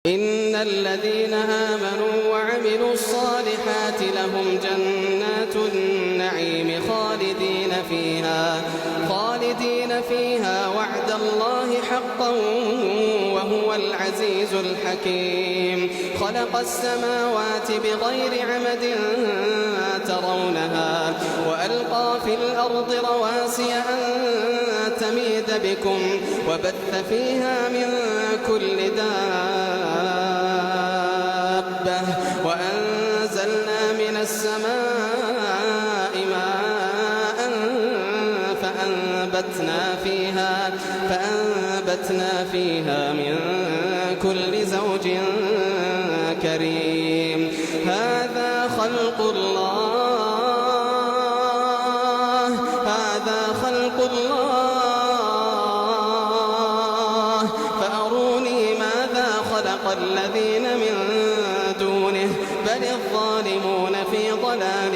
إن الذين آمنوا وعملوا الصالحات لهم جنات النعيم خالدين فيها وعد الله حقا وهو العزيز الحكيم. خلق السماوات بغير عمد ترونها وألقى في الأرض رواسي أن تميد بكم وبث فيها من كل دابة وأنزلنا من السماء ماء فأنبتنا فيها من كل زوج كريم. هذا خلق الله فأروني ماذا خلق الذين من دونه بل الظالمون في ضلال